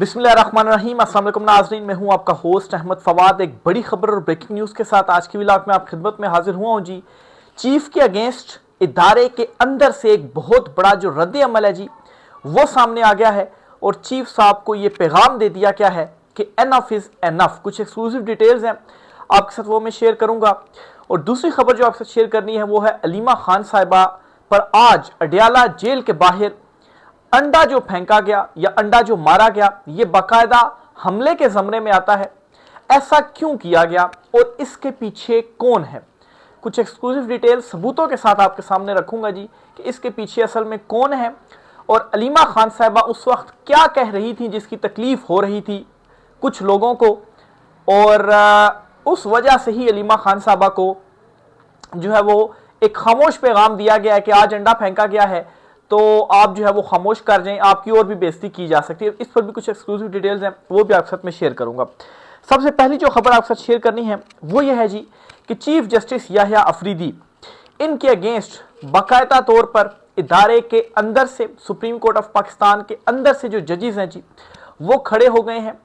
बिस्मिल्लाहिर्रहमानिर्रहीम। अस्सलाम वालेकुम नाज़रीन, मैं हूं आपका होस्ट अहमद फवाद। एक बड़ी खबर और ब्रेकिंग न्यूज़ के साथ आज की व्लॉग में आप खिदमत में हाजिर हुआ हूं जी। चीफ के अगेंस्ट इदारे के अंदर से एक बहुत बड़ा जो रद्द अमल है जी, वो सामने आ गया है और चीफ साहब को ये पैगाम दे दिया गया है कि एनफ इज़ एनफ। कुछ एक्सक्लूसिव डिटेल्स हैं आपके साथ, वो मैं शेयर करूँगा। और दूसरी खबर जो आपसे शेयर करनी है वो है अलीमा खान साहिबा पर आज अडयाला जेल के बाहर अंडा जो फेंका गया या अंडा जो मारा गया, ये बाकायदा हमले के ज़मरे में आता है। ऐसा क्यों किया गया और इसके पीछे कौन है? कुछ एक्सक्लूसिव डिटेल सबूतों के साथ आपके सामने रखूंगा जी कि इसके पीछे असल में कौन है और अलीमा खान साहिबा उस वक्त क्या कह रही थी जिसकी तकलीफ हो रही थी कुछ लोगों को, और उस वजह से ही अलीमा खान साहिबा को जो है वो एक खामोश पैगाम दिया गया है कि आज अंडा फेंका गया है तो आप जो है वो खामोश कर जाएं, आपकी और भी बेइज्जती की जा सकती है। इस पर भी कुछ एक्सक्लूसिव डिटेल्स हैं, वो भी आपके साथ में शेयर करूंगा। सबसे पहली जो खबर आपके साथ शेयर करनी है वो ये है जी कि चीफ जस्टिस याहिया अफरीदी, इनके अगेंस्ट बाकायदा तौर पर इदारे के अंदर से, सुप्रीम कोर्ट ऑफ पाकिस्तान के अंदर से जो जजेस हैं जी, वो खड़े हो गए हैं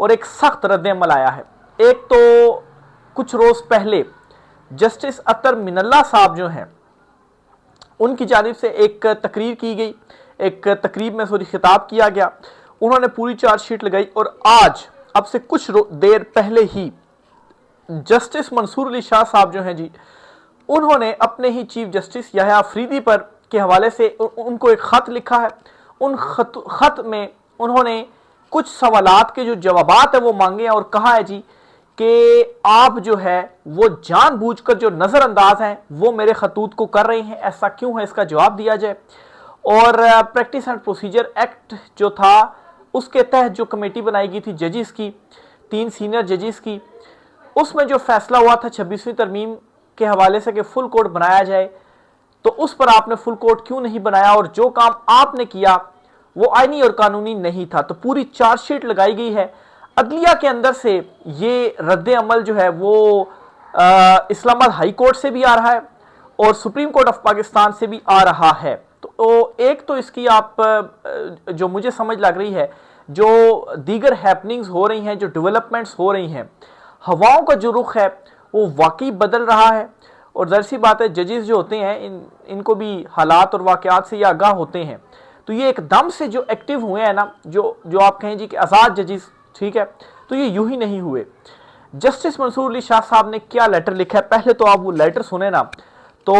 और एक सख्त रद्द-ए-अमल आया है। एक तो कुछ रोज पहले जस्टिस अतर मिनल्ला साहब जो हैं, उनकी जानिब से एक तकरीर की गई, एक तकरीब में खिताब किया गया, उन्होंने पूरी चार्जशीट लगाई और आज अब से कुछ देर पहले ही जस्टिस मंसूर अली शाह साहब जो हैं जी, उन्होंने अपने ही चीफ जस्टिस याहिया अफरीदी पर के हवाले से उनको एक ख़त लिखा है। उन खत में उन्होंने कुछ सवालात के जो जवाबात है वो मांगे हैं और कहा है जी कि आप जो है वो जानबूझकर जो नज़रअंदाज हैं वो मेरे खतूत को कर रहे हैं, ऐसा क्यों है, इसका जवाब दिया जाए। और प्रैक्टिस एंड प्रोसीजर एक्ट जो था उसके तहत जो कमेटी बनाई गई थी जजेस की, 3 सीनियर जजेस की, उसमें जो फैसला हुआ था 26वीं तरमीम के हवाले से कि फुल कोर्ट बनाया जाए, तो उस पर आपने फुल कोर्ट क्यों नहीं बनाया और जो काम आपने किया वो आईनी और कानूनी नहीं था। तो पूरी चार्जशीट लगाई गई है। अदलिया के अंदर से ये रद्द अमल जो है वो इस्लामाबाद हाई कोर्ट से भी आ रहा है और सुप्रीम कोर्ट ऑफ पाकिस्तान से भी आ रहा है। तो एक तो इसकी आप जो मुझे समझ लग रही है, जो दीगर हैपनिंग्स हो रही हैं, जो डेवलपमेंट्स हो रही हैं, हवाओं का जो रुख है वो वाकई बदल रहा है। और ज़ाहिर सी बात है जजेस जो होते हैं इनको भी हालात और वाक़यात से ये आगाह होते हैं। तो ये एकदम से जो एक्टिव हुए हैं ना, जो आप कहें जी कि आज़ाद जजेस, ठीक है, तो ये यूं ही नहीं हुए। जस्टिस मंसूर अली शाह साहब ने क्या लेटर लिखा है, पहले तो आप वो लेटर सुने ना। तो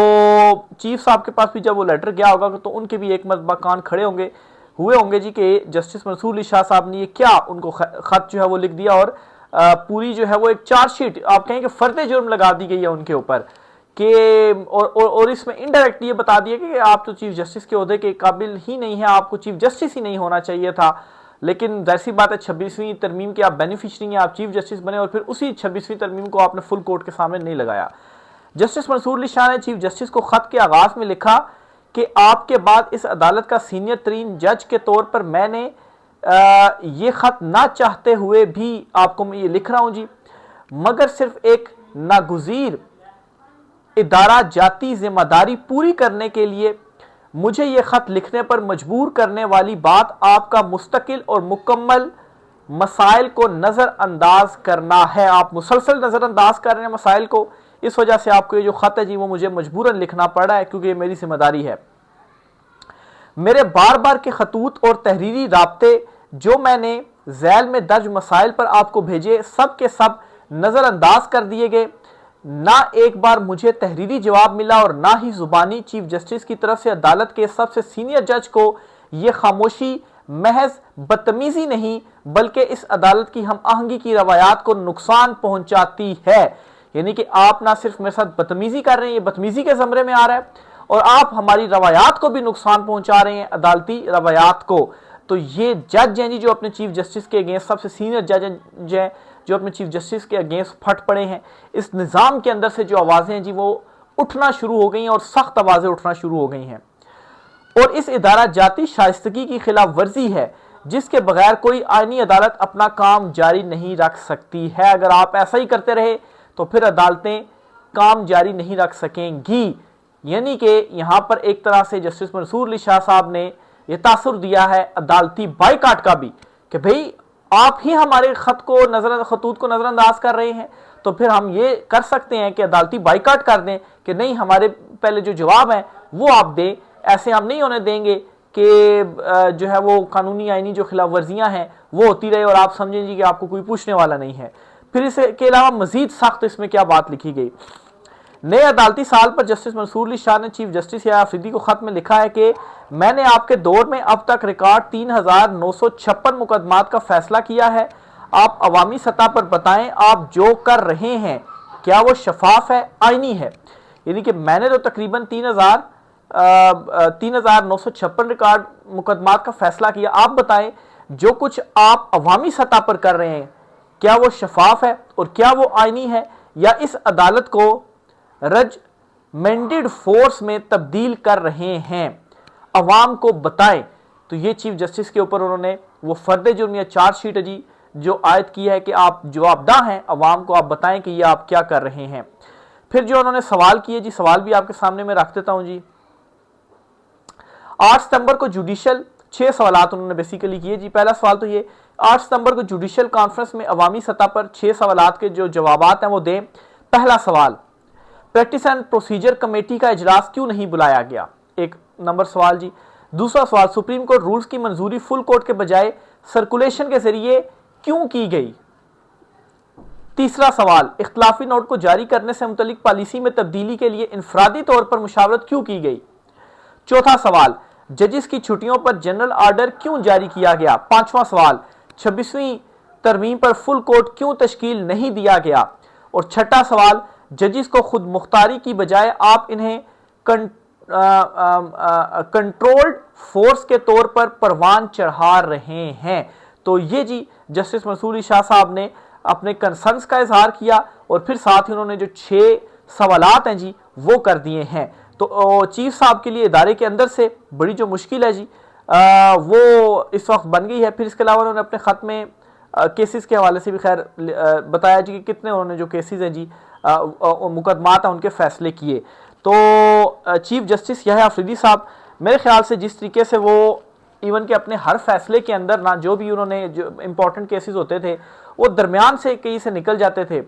चीफ साहब के पास भी जब वो लेटर गया होगा तो उनके भी एक मरतबा कान खड़े हुए होंगे जी कि जस्टिस मंसूर अली शाह साहब ने ये क्या उनको खत जो है वो लिख दिया और पूरी जो है वो एक चार्जशीट आप कहें कि फर्द जुर्म लगा दी गई है उनके ऊपर कि और इसमें इनडायरेक्ट ये बता दिया कि आप तो चीफ जस्टिस के ओहदे के काबिल ही नहीं है, आपको चीफ जस्टिस ही नहीं होना चाहिए था। लेकिन ज़ाहिर बात है 26वीं तरमीम के आप बेनिफिशरी हैं, आप चीफ जस्टिस बने और फिर उसी 26वीं तरमीम को आपने फुल कोर्ट के सामने नहीं लगाया। जस्टिस मंसूर अली शाह ने चीफ जस्टिस को खत के आगाज में लिखा कि आपके बाद इस अदालत का सीनियर तरीन जज के तौर पर मैंने ये खत ना चाहते हुए भी आपको मैं ये लिख रहा हूं जी, मगर सिर्फ एक नागुज़ीर इदारा जाती जिम्मेदारी पूरी करने के लिए मुझे ये खत लिखने पर मजबूर करने वाली बात आपका मुस्तकिल और मुकम्मल मसाइल को नज़रअंदाज करना है। आप मुसलसल नज़रअंदाज कर रहे हैं मसाइल को, इस वजह से आपको ये जो खत है जी वो मुझे मजबूरन लिखना पड़ रहा है क्योंकि ये मेरी जिम्मेदारी है। मेरे बार बार के खतूत और तहरीरी राब्ते जो मैंने झैल में दर्ज मसाइल पर आपको भेजे, सब के सब नज़रअंदाज कर दिए गए। ना एक बार मुझे तहरीरी जवाब मिला और ना ही जुबानी चीफ जस्टिस की तरफ से अदालत के सबसे सीनियर जज को यह खामोशी महज बदतमीजी नहीं बल्कि इस अदालत की हम आहंगी की रवायात को नुकसान पहुंचाती है। यानी कि आप ना सिर्फ मेरे साथ बदतमीजी कर रहे हैं, ये बदतमीजी के ज़मरे में आ रहा है, और आप हमारी रवायात को भी नुकसान पहुंचा रहे हैं, अदालती रवायात को। तो ये जज हैं जी जो अपने चीफ जस्टिस के अगेंस्ट, सबसे सीनियर जज हैं जो अपने चीफ जस्टिस के अगेंस्ट फट पड़े हैं। इस निज़ाम के अंदर से जो आवाज़ें हैं जी वो उठना शुरू हो गई हैं और सख्त आवाज़ें उठना शुरू हो गई हैं। और इस इदारा जाती शाइस्तगी की खिलाफ वर्जी है जिसके बगैर कोई आईनी अदालत अपना काम जारी नहीं रख सकती है। अगर आप ऐसा ही करते रहे तो फिर अदालतें काम जारी नहीं रख सकेंगी। यानी कि यहाँ पर एक तरह से जस्टिस मंसूर अली शाह साहब ने यह तासुर दिया है अदालती बाइकाट का भी कि भाई आप ही हमारे खतूत को नजरअंदाज कर रहे हैं, तो फिर हम ये कर सकते हैं कि अदालती बाइकाट कर दें कि नहीं, हमारे पहले जो जवाब है वो आप दें। ऐसे हम नहीं होने देंगे कि जो है वो कानूनी आईनी जो खिलाफ वर्जियां हैं वो होती रहे और आप समझें जी कि आपको कोई पूछने वाला नहीं है। फिर इसके अलावा मजीद सख्त इसमें क्या बात लिखी गई, नए अदालती साल पर जस्टिस मंसूर अली शाह ने चीफ जस्टिस या अफरीदी को खत में लिखा है कि मैंने आपके दौर में अब तक रिकॉर्ड 3956 मुकदमात का फैसला किया है। आप अवामी सतह पर बताएं, आप जो कर रहे हैं क्या वो शफाफ है, आईनी है। यानी कि मैंने तो तकरीबन 3956 रिकॉर्ड मुकदमात का फैसला किया, आप बताएं जो कुछ आप अवामी सतह पर कर रहे हैं क्या वो शफाफ है और क्या वो आईनी है, या इस अदालत को रजमेंटेड फोर्स में तब्दील कर रहे हैं, अवाम को बताएं। तो ये चीफ जस्टिस के ऊपर उन्होंने वो फर्द जुर्म या चार्जशीट है जी जो आयद की है कि आप जवाबदाह हैं, अवाम को आप बताएं कि ये आप क्या कर रहे हैं। फिर जो उन्होंने सवाल किए जी, सवाल भी आपके सामने मैं रख देता हूं जी। 8 सितंबर को जुडिशियल 6 सवालात उन्होंने बेसिकली किए जी। पहला सवाल तो ये, 8 सितंबर को जुडिशियल कॉन्फ्रेंस में अवामी सतह पर 6 सवालात के जो जवाबात हैं वो दें। पहला सवाल, प्रैक्टिस एंड प्रोसीजर कमेटी का इजलास क्यों नहीं बुलाया गया, एक नंबर सवाल जी। दूसरा सवाल, सुप्रीम कोर्ट रूल्स की मंजूरी फुल कोर्ट के बजाय सर्कुलेशन के जरिए क्यों की गई। तीसरा सवाल, इख्तलाफी नोट को जारी करने से मुतल्लिक पॉलिसी में तब्दीली के लिए इनफरादी तौर पर मुशावरत क्यों की गई। चौथा सवाल, जजेस की छुट्टियों पर जनरल ऑर्डर क्यों जारी किया गया। पांचवा सवाल, 26वीं तरमीम पर फुल कोर्ट क्यों तश्कील नहीं दिया गया। और छठा सवाल, जजेस को खुद मुख्तारी की बजाय आप इन्हें कंट्रोल्ड फोर्स के तौर पर परवान चढ़ा रहे हैं। तो ये जी जस्टिस मंसूर अली शाह साहब ने अपने कंसर्न्स का इजहार किया और फिर साथ ही उन्होंने जो 6 सवालात हैं जी वो कर दिए हैं। तो चीफ साहब के लिए इदारे के अंदर से बड़ी जो मुश्किल है जी वो इस वक्त बन गई है। फिर इसके अलावा उन्होंने अपने खत में केसेस के हवाले से भी खैर बताया जी कि कितने उन्होंने जो केसेस हैं जी मुकदमात हैं उनके फैसले किए। तो चीफ जस्टिस याह्या अफरीदी साहब मेरे ख्याल से जिस तरीके से वो इवन के अपने हर फैसले के अंदर ना जो भी उन्होंने जो इंपॉर्टेंट केसेस होते थे वो दरमियान से कहीं से निकल जाते थे,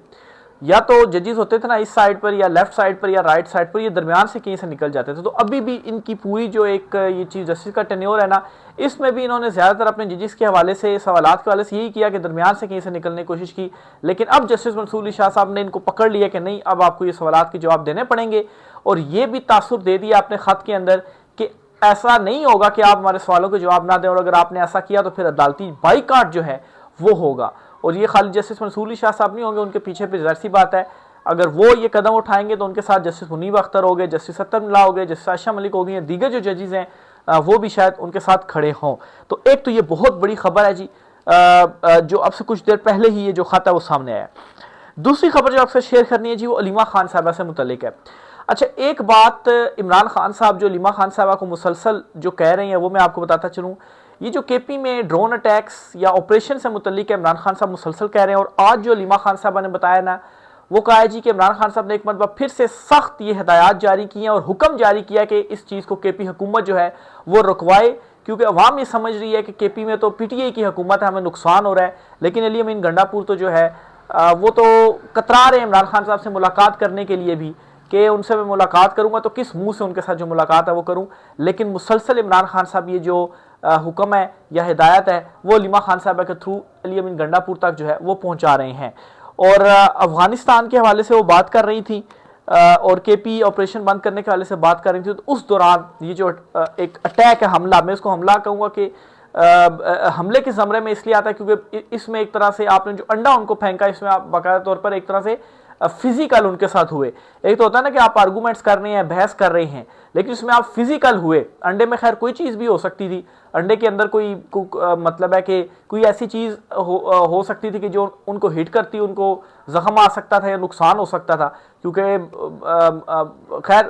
या तो जजेस होते थे ना इस साइड पर या लेफ्ट साइड पर या राइट साइड पर, ये दरमियान से कहीं से निकल जाते थे। तो अभी भी इनकी पूरी जो एक ये चीफ जस्टिस का टेन्योर है ना, इसमें भी इन्होंने ज़्यादातर अपने जजेस के हवाले से सवालात के हवाले से यही किया कि दरमियान से कहीं से निकलने की कोशिश की। लेकिन अब जस्टिस मंसूर अली शाह साहब ने इनको पकड़ लिया कि नहीं, अब आपको ये सवालात के जवाब देने पड़ेंगे। और ये भी तासुर दे दिया अपने खत के अंदर कि ऐसा नहीं होगा कि आप हमारे सवालों के जवाब ना दें, और अगर आपने ऐसा किया तो फिर अदालती बाइकाट जो है वो होगा। और ये खाली जस्टिस मंसूर अली शाह साहब नहीं होंगे, उनके पीछे फिर ज़ाहिर सी बात है अगर वो ये कदम उठाएंगे तो उनके साथ जस्टिस मुनीब अख्तर हो गए, जस्टिस सत्तर मिला हो गए, जस्टिस आयशा मलिक हो गई, दीगर जो जजेस हैं वो भी शायद उनके साथ खड़े हों। तो एक तो ये बहुत बड़ी खबर है जी जो अब से कुछ देर पहले ही ये जो खत है वो सामने आया। दूसरी खबर जो आपसे शेयर करनी है जी वो अलीमा खान साहबा से मुतल्लिक है। अच्छा, एक बात इमरान खान साहब जो अलीमा खान साहबा को मुसलसल जो कह रहे हैं वो मैं आपको बताता चलूँ। ये जो केपी में ड्रोन अटैक्स या ऑपरेशन से मुतल्लिक है, इमरान खान साहब मुसलसल कह रहे हैं। और आज जो अलीमा खान साहबा ने बताया ना, वो कहा है जी कि इमरान खान साहब ने एक मरतबा फिर से सख्त ये हिदायत जारी की हैं और हुक्म जारी किया कि इस चीज़ को केपी हुकूमत जो है वो रुकवाए, क्योंकि अवाम ये समझ रही है कि केपी में तो पीटीआई की हुकूमत है, हमें नुकसान हो रहा है। लेकिन अली अमीन गंडापुर तो जो है वो तो कतरा रहे हैं इमरान खान साहब से मुलाकात करने के लिए भी कि उनसे मैं मुलाकात करूंगा तो किस मुंह से उनके साथ जो मुलाकात है वो करूं। लेकिन मुसलसल इमरान खान साहब ये जो हुक्म है या हिदायत है वो अलीमा खान साहब के थ्रू अली अमीन गंडापुर तक जो है वो पहुंचा रहे हैं। और अफगानिस्तान के हवाले से वो बात कर रही थी और केपी ऑपरेशन बंद करने के हवाले से बात कर रही थी। तो उस दौरान ये जो एक अटैक है, हमला, मैं इसको हमला कहूँगा कि हमले के ज़मरे में इसलिए आता है क्योंकि इसमें एक तरह से आपने जो अंडा उनको फेंका, इसमें आप बाकायदा तौर पर एक तरह से फिजिकल उनके साथ हुए। एक तो होता है ना कि आप आर्गूमेंट्स कर रहे हैं, बहस कर रहे हैं, लेकिन इसमें आप फिजिकल हुए। अंडे में खैर कोई चीज़ भी हो सकती थी, अंडे के अंदर कोई मतलब है कि कोई ऐसी चीज़ हो सकती थी कि जो उनको हिट करती, उनको जख्म आ सकता था या नुकसान हो सकता था, क्योंकि खैर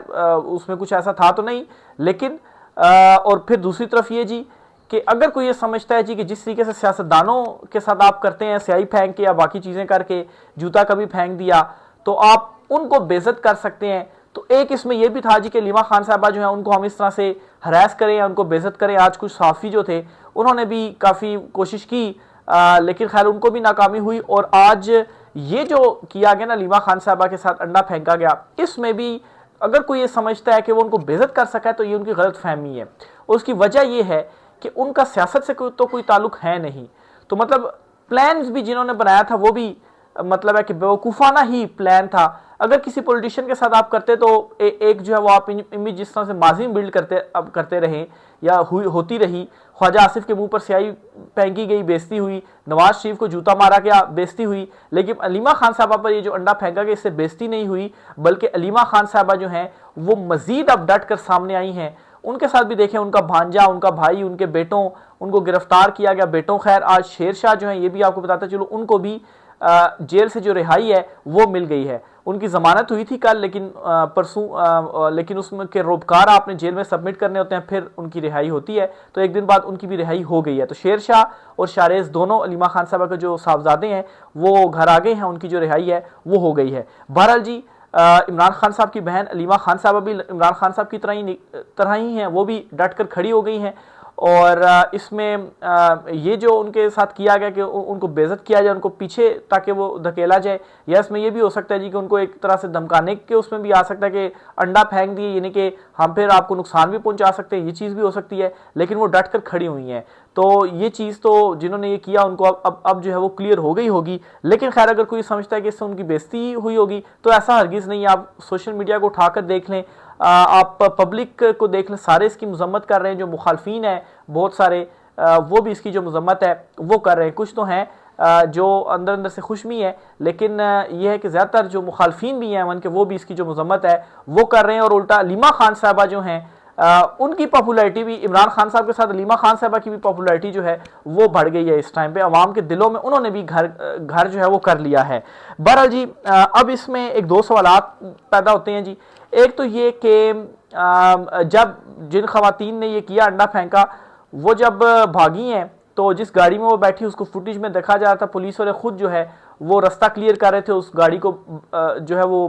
उसमें कुछ ऐसा था तो नहीं। लेकिन और फिर दूसरी तरफ ये जी कि अगर कोई ये समझता है जी कि जिस तरीके से सियासतदानों के साथ आप करते हैं, स्याही फेंक के या बाकी चीज़ें करके, जूता कभी फेंक दिया, तो आप उनको बेइज्जत कर सकते हैं। तो एक इसमें यह भी था जी कि अलीमा खान साहबा जो है उनको हम इस तरह से हरास करें या उनको बेइज्जत करें। आज कुछ सहाफ़ी जो थे उन्होंने भी काफ़ी कोशिश की लेकिन खैर उनको भी नाकामी हुई। और आज ये जो किया गया ना अलीमा खान साहबा के साथ अंडा फेंका गया, इसमें भी अगर कोई ये समझता है कि वो उनको बेइज्जत कर सका है तो ये उनकी गलत फहमी है। उसकी वजह ये है कि उनका सियासत से तो कोई ताल्लुक है नहीं। तो मतलब प्लान्स भी जिन्होंने बनाया था वो भी मतलब है कि बेवकूफ़ाना ही प्लान था। अगर किसी पॉलिटिशियन के साथ आप करते तो एक जो है वो आप इमेज जिस तरह से माजी में बिल्ड करते रहे या होती रही, ख्वाजा आसिफ के मुंह पर स्याही फेंकी गई, बेइज्जती हुई, नवाज शरीफ को जूता मारा गया, बेइज्जती हुई, लेकिन अलीमा खान साहबा पर ये जो अंडा फेंका गया इससे बेइज्जती नहीं हुई, बल्कि अलीमा खान साहबा जो हैं वो मजीद अब डट कर सामने आई हैं। उनके साथ भी देखें, उनका भांजा, उनका भाई, उनके बेटों, उनको गिरफ्तार किया गया। बेटों खैर आज शेरशाह जो हैं ये भी आपको बताते चलो, उनको भी जेल से जो रिहाई है वो मिल गई है। उनकी जमानत हुई थी कल, लेकिन परसों लेकिन उसमें के रोबकार आपने जेल में सबमिट करने होते हैं, फिर उनकी रिहाई होती है। तो एक दिन बाद उनकी भी रिहाई हो गई है। तो शेरशाह और शारेज दोनों अलीमा खान साहबा के जो साहबजादे हैं वो घर आ गए हैं, उनकी जो रिहाई है वो हो गई है। बहरहाल जी इमरान खान साहब की बहन अलीमा खान साहबा भी इमरान खान साहब की तरह ही हैं, वो भी डट कर खड़ी हो गई हैं। और इसमें ये जो उनके साथ किया गया कि उनको बेइज्जत किया जाए, उनको पीछे ताकि वो धकेला जाए, या इसमें ये भी हो सकता है जी कि उनको एक तरह से धमकाने के उसमें भी आ सकता है कि अंडा फेंक दिए यानी कि हम फिर आपको नुकसान भी पहुंचा सकते हैं, ये चीज़ भी हो सकती है। लेकिन वो डट कर खड़ी हुई हैं, तो ये चीज़ तो जिन्होंने ये किया उनको अब जो है वो क्लियर हो गई होगी। लेकिन खैर अगर कोई समझता है कि इससे उनकी बेइज्जती हुई होगी तो ऐसा हरगिज़ नहीं है। आप सोशल मीडिया को उठाकर देख लें, आप पब्लिक को देख लें, सारे इसकी मजम्मत कर रहे हैं। जो मुखालफीन है बहुत सारे वो भी इसकी जो मजम्मत है वो कर रहे हैं। कुछ तो हैं जो अंदर अंदर से खुशमी है, लेकिन यह है कि ज़्यादातर जो मुखालफीन भी हैं अमन के वो भी इसकी जो मजम्मत है वो कर रहे हैं। और उल्टा अलीमा खान साहबा जो हैं उनकी पॉपुलैरिटी भी, इमरान खान साहब के साथ अलीमा खान साहबा की भी पॉपुलैरिटी जो है वो बढ़ गई है इस टाइम पे। अवाम के दिलों में उन्होंने भी घर जो है वो कर लिया है। बहरहाल जी अब इसमें एक दो सवालात पैदा होते हैं जी। एक तो ये कि जब जिन खवातीन ने ये किया अंडा फेंका वो जब भागी हैं तो जिस गाड़ी में वो बैठी उसको फुटेज में देखा जा रहा था, पुलिस वाले खुद जो है वो रास्ता क्लियर कर रहे थे, उस गाड़ी को जो है वो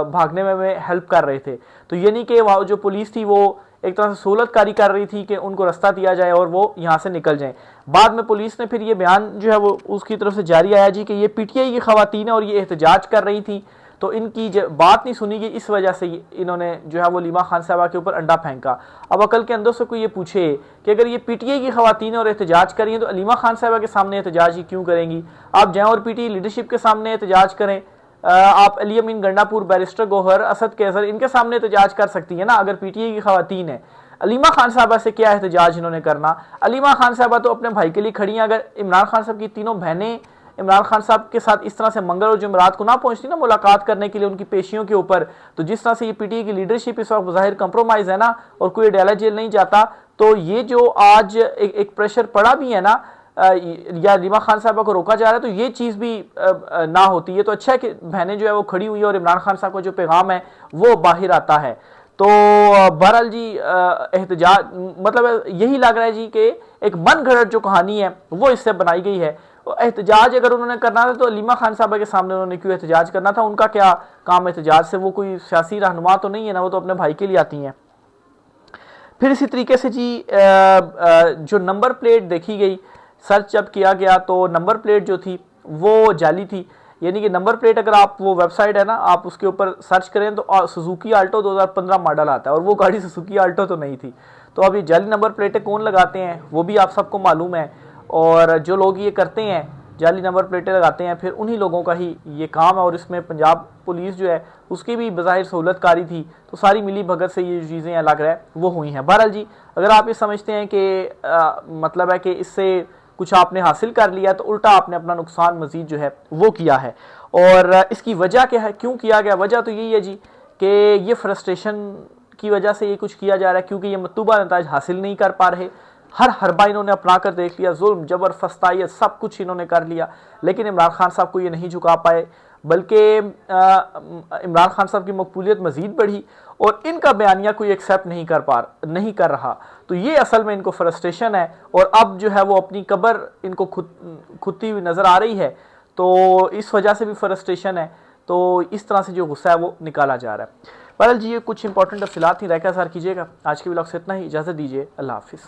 भागने में हेल्प कर रहे थे। तो ये नहीं कि वहाँ जो पुलिस थी वो एक तरह से सहूलतकारी कर रही थी कि उनको रास्ता दिया जाए और वो यहाँ से निकल जाएं। बाद में पुलिस ने फिर ये बयान जो है वो उसकी तरफ से जारी आया जी कि ये पीटीआई की खवातीन है और ये एहतजाज कर रही थी, तो इनकी बात नहीं सुनी गई, इस वजह से इन्होंने जो है वो अलीमा खान साहबा के ऊपर अंडा फेंका। अब अकल के अंदर से कोई ये पूछे कि अगर ये पीटीआई की खवातीन और एहतजाज कर रही हैं तो अलीमा खान साहबा के सामने एहतजाज ही क्यों करेंगी? आप जाएँ और पीटीआई लीडरशिप के सामने एहतजाज करें। आप अली अमीन गंडापुर, बैरिस्टर गौहर, असद कैसर, इनके सामने एहतजाज कर सकती है ना अगर पीटीआई की खवातीन है। अलीमा खान साहबा से क्या एहतजाज इन्होंने करना? अलीमा खान साहबा तो अपने भाई के लिए खड़ी हैं। अगर इमरान खान साहब की तीनों बहनें इमरान खान साहब के साथ इस तरह से मंगल और जुमेरात को ना पहुंचती ना मुलाकात करने के लिए उनकी पेशियों के ऊपर, तो जिस तरह से ये पीटीआई की लीडरशिप इस वक्त ज़ाहिर कंप्रोमाइज़ है ना और कोई डाला जेल नहीं जाता, तो ये जो आज एक प्रेशर पड़ा भी है ना या अलीमा खान साहबा को रोका जा रहा है, तो ये चीज़ भी ना होती है। तो अच्छा है कि बहनें जो है वो खड़ी हुई है और इमरान खान साहब का जो पैगाम है वो बाहर आता है। तो बहरहाल जी एहतजाज मतलब यही लग रहा है जी कि एक मन घड़त जो कहानी है वो इससे बनाई गई है। एहतजाज अगर उन्होंने करना था तो अलीमा खान साहबा के सामने उन्होंने क्यों एहतजाज करना था? उनका क्या काम एहतजाज से? वो कोई सियासी रहनुमा तो नहीं है ना, वो तो अपने भाई के लिए आती हैं। फिर इसी तरीके से जी जो नंबर प्लेट देखी गई, सर्च जब किया गया तो नंबर प्लेट जो थी वो जाली थी। यानी कि नंबर प्लेट अगर आप वो वेबसाइट है ना आप उसके ऊपर सर्च करें तो सुजुकी आल्टो 2015 मॉडल आता है और वो गाड़ी सुजुकी आल्टो तो नहीं थी। तो अब ये जाली नंबर प्लेटें कौन लगाते हैं वो भी आप सबको मालूम है। और जो लोग ये करते हैं जाली नंबर प्लेटें लगाते हैं फिर उन्हीं लोगों का ही ये काम है। और इसमें पंजाब पुलिस जो है उसकी भी बज़ाहिर सहूलतकारी थी, तो सारी मिली भगत से ये चीज़ें लग रहा है वो हुई हैं। बहरहाल जी अगर आप ये समझते हैं कि मतलब है कि इससे कुछ आपने हासिल कर लिया तो उल्टा आपने अपना नुकसान मजीद जो है वो किया है। और इसकी वजह क्या है, क्यों किया गया? वजह तो यही है जी कि ये फ्रस्ट्रेशन की वजह से ये कुछ किया जा रहा है, क्योंकि ये मतलूबा नताइज हासिल नहीं कर पा रहे। हर हरबा इन्होंने अपना कर देख लिया, जुल्म जबर फस्तायत सब कुछ इन्होंने कर लिया, लेकिन इमरान खान साहब को ये नहीं झुका पाए, बल्कि इमरान खान साहब की मकबूलियत मजीद बढ़ी और इनका बयानिया कोई एक्सेप्ट नहीं कर रहा। तो ये असल में इनको फ्रस्ट्रेशन है और अब जो है वो अपनी कब्र इनको खुदती हुई नज़र आ रही है, तो इस वजह से भी फ्रस्ट्रेशन है। तो इस तरह से जो गुस्सा है वो निकाला जा रहा है। बहरहाल जी ये कुछ इंपॉर्टेंट तफसीलात ही रहकर कीजिएगा। आज के व्लॉग से इतना ही, इजाज़त दीजिए, अल्लाह हाफिज़।